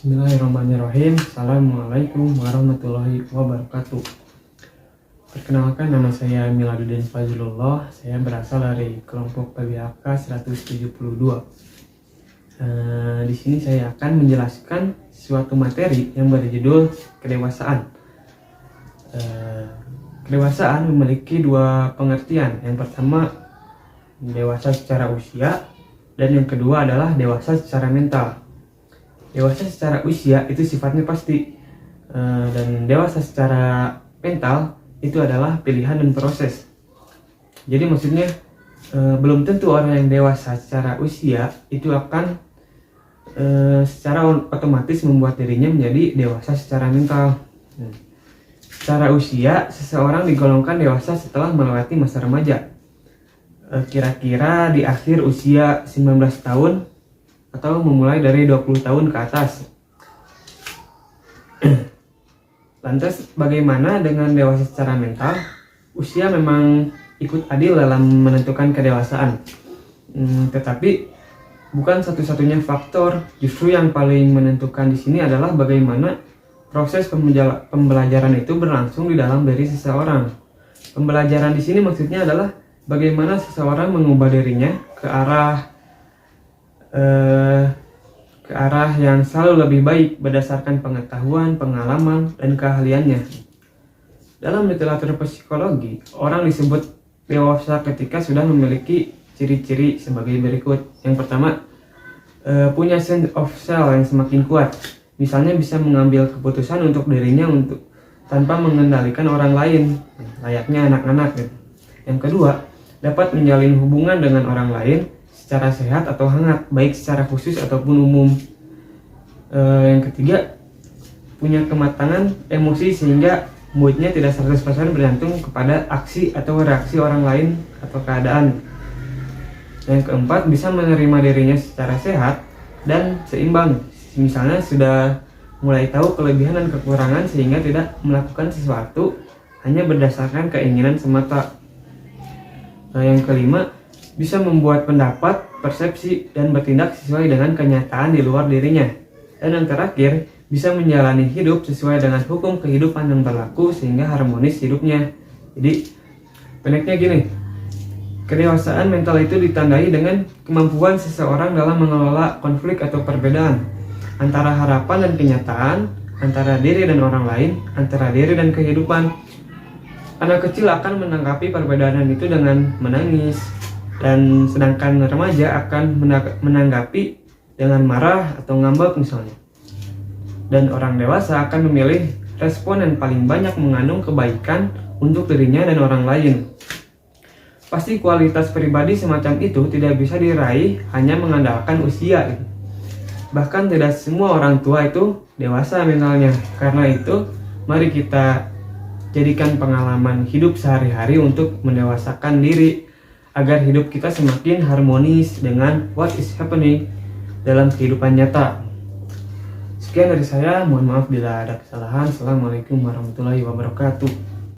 Bismillahirrahmanirrahim. Assalamualaikum warahmatullahi wabarakatuh. Perkenalkan, nama saya Miladuddin Fazlullah. Saya berasal dari kelompok PBAK 172. Di sini saya akan menjelaskan suatu materi yang berjudul kedewasaan. Kedewasaan memiliki dua pengertian. Yang pertama, dewasa secara usia, dan yang kedua adalah dewasa secara mental. Dewasa secara usia itu sifatnya pasti, dan dewasa secara mental itu adalah pilihan dan proses. Jadi maksudnya belum tentu orang yang dewasa secara usia itu akan secara otomatis membuat dirinya menjadi dewasa secara mental. Secara usia, seseorang digolongkan dewasa setelah melewati masa remaja, kira-kira di akhir usia 19 tahun atau memulai dari 20 tahun ke atas. Lantas bagaimana dengan dewasa secara mental? Usia memang ikut adil dalam menentukan kedewasaan, tetapi bukan satu-satunya faktor. Justru yang paling menentukan di sini adalah bagaimana proses pembelajaran itu berlangsung di dalam diri seseorang. Pembelajaran di sini maksudnya adalah bagaimana seseorang mengubah dirinya ke arah yang selalu lebih baik berdasarkan pengetahuan, pengalaman, dan keahliannya. Dalam literatur psikologi, orang disebut dewasa ketika sudah memiliki ciri-ciri sebagai berikut. Yang pertama, punya sense of self yang semakin kuat. Misalnya bisa mengambil keputusan untuk dirinya tanpa mengendalikan orang lain, layaknya anak-anak. Yang kedua, dapat menjalin hubungan dengan orang lain secara sehat atau hangat, baik secara khusus ataupun umum. Yang ketiga, punya kematangan emosi sehingga moodnya tidak 100% bergantung kepada aksi atau reaksi orang lain atau keadaan. Yang keempat, bisa menerima dirinya secara sehat dan seimbang. Misalnya sudah mulai tahu kelebihan dan kekurangan sehingga tidak melakukan sesuatu hanya berdasarkan keinginan semata. Yang kelima, bisa membuat pendapat, persepsi, dan bertindak sesuai dengan kenyataan di luar dirinya. Dan yang terakhir, bisa menjalani hidup sesuai dengan hukum kehidupan yang berlaku sehingga harmonis hidupnya. Jadi, pendeknya gini, kedewasaan mental itu ditandai dengan kemampuan seseorang dalam mengelola konflik atau perbedaan antara harapan dan kenyataan, antara diri dan orang lain, antara diri dan kehidupan. Anak kecil akan menanggapi perbedaan itu dengan menangis, dan sedangkan remaja akan menanggapi dengan marah atau ngambek misalnya. Dan orang dewasa akan memilih respon yang paling banyak mengandung kebaikan untuk dirinya dan orang lain. Pasti kualitas pribadi semacam itu tidak bisa diraih hanya mengandalkan usia. Bahkan tidak semua orang tua itu dewasa mentalnya. Karena itu, mari kita jadikan pengalaman hidup sehari-hari untuk mendewasakan diri, agar hidup kita semakin harmonis dengan what is happening dalam kehidupan nyata. Sekian dari saya, mohon maaf bila ada kesalahan. Assalamualaikum warahmatullahi wabarakatuh.